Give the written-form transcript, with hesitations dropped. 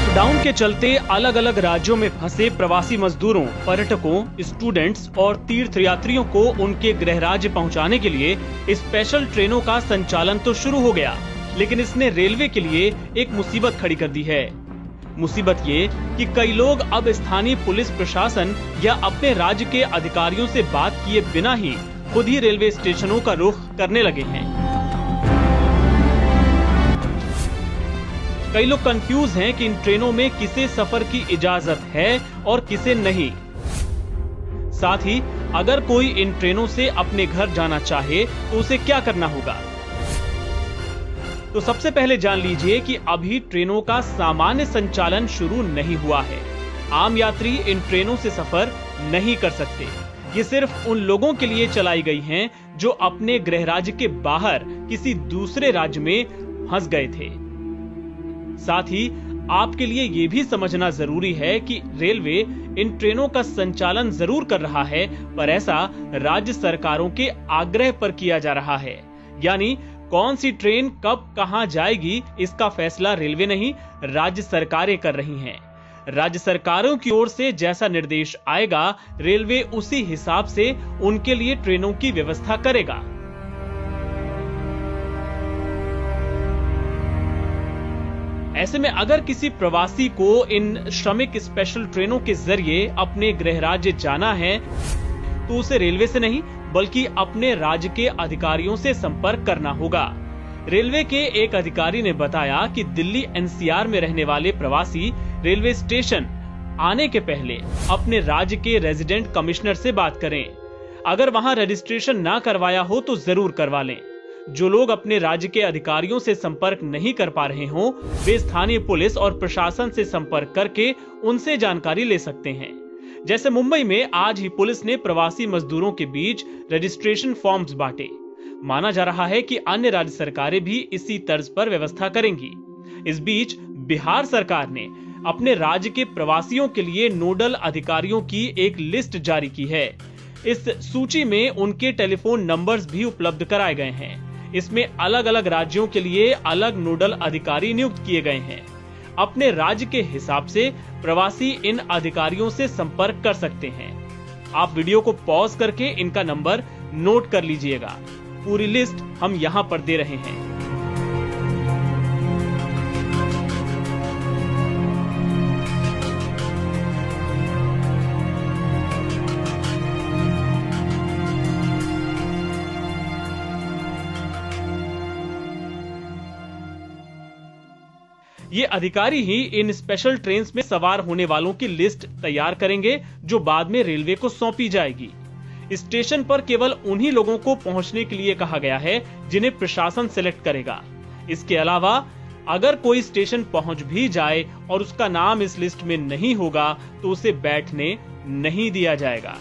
Lockdown के चलते अलग अलग राज्यों में फंसे प्रवासी मजदूरों, पर्यटकों, स्टूडेंट्स और तीर्थयात्रियों को उनके गृह राज्य पहुंचाने के लिए स्पेशल ट्रेनों का संचालन तो शुरू हो गया, लेकिन इसने रेलवे के लिए एक मुसीबत खड़ी कर दी है। मुसीबत ये कि कई लोग अब स्थानीय पुलिस प्रशासन या अपने राज्य के अधिकारियों से बात किए बिना ही खुद ही रेलवे स्टेशनों का रुख करने लगे हैं। कई लोग कंफ्यूज हैं कि इन ट्रेनों में किसे सफर की इजाजत है और किसे नहीं। साथ ही अगर कोई इन ट्रेनों से अपने घर जाना चाहे तो उसे क्या करना होगा। तो सबसे पहले जान लीजिए कि अभी ट्रेनों का सामान्य संचालन शुरू नहीं हुआ है। आम यात्री इन ट्रेनों से सफर नहीं कर सकते। ये सिर्फ उन लोगों के लिए चलाई गई हैं जो अपने गृह राज्य के बाहर किसी दूसरे राज्य में फंस गए थे। साथ ही आपके लिए ये भी समझना जरूरी है कि रेलवे इन ट्रेनों का संचालन जरूर कर रहा है, पर ऐसा राज्य सरकारों के आग्रह पर किया जा रहा है। यानी कौन सी ट्रेन कब कहां जाएगी, इसका फैसला रेलवे नहीं, राज्य सरकारें कर रही हैं। राज्य सरकारों की ओर से जैसा निर्देश आएगा, रेलवे उसी हिसाब से उनके लिए ट्रेनों की व्यवस्था करेगा। ऐसे में अगर किसी प्रवासी को इन श्रमिक स्पेशल ट्रेनों के जरिए अपने गृह राज्य जाना है तो उसे रेलवे से नहीं बल्कि अपने राज्य के अधिकारियों से संपर्क करना होगा। रेलवे के एक अधिकारी ने बताया कि दिल्ली एनसीआर में रहने वाले प्रवासी रेलवे स्टेशन आने के पहले अपने राज्य के रेजिडेंट कमिश्नर से बात करें। अगर वहां रजिस्ट्रेशन ना करवाया हो तो जरूर करवा लें। जो लोग अपने राज्य के अधिकारियों से संपर्क नहीं कर पा रहे हों, वे स्थानीय पुलिस और प्रशासन से संपर्क करके उनसे जानकारी ले सकते हैं। जैसे मुंबई में आज ही पुलिस ने प्रवासी मजदूरों के बीच रजिस्ट्रेशन फॉर्म्स बांटे। माना जा रहा है कि अन्य राज्य सरकारें भी इसी तर्ज पर व्यवस्था करेंगी। इस बीच बिहार सरकार ने अपने राज्य के प्रवासियों के लिए नोडल अधिकारियों की एक लिस्ट जारी की है। इस सूची में उनके टेलीफोन नंबर्स भी उपलब्ध कराए गए हैं। इसमें अलग अलग राज्यों के लिए अलग नोडल अधिकारी नियुक्त किए गए हैं। अपने राज्य के हिसाब से प्रवासी इन अधिकारियों से संपर्क कर सकते हैं। आप वीडियो को पॉज करके इनका नंबर नोट कर लीजिएगा। पूरी लिस्ट हम यहां पर दे रहे हैं। ये अधिकारी ही इन स्पेशल ट्रेन में सवार होने वालों की लिस्ट तैयार करेंगे जो बाद में रेलवे को सौंपी जाएगी। स्टेशन पर केवल उन्हीं लोगों को पहुंचने के लिए कहा गया है जिन्हें प्रशासन सिलेक्ट करेगा। इसके अलावा अगर कोई स्टेशन पहुंच भी जाए और उसका नाम इस लिस्ट में नहीं होगा तो उसे बैठने नहीं दिया जाएगा।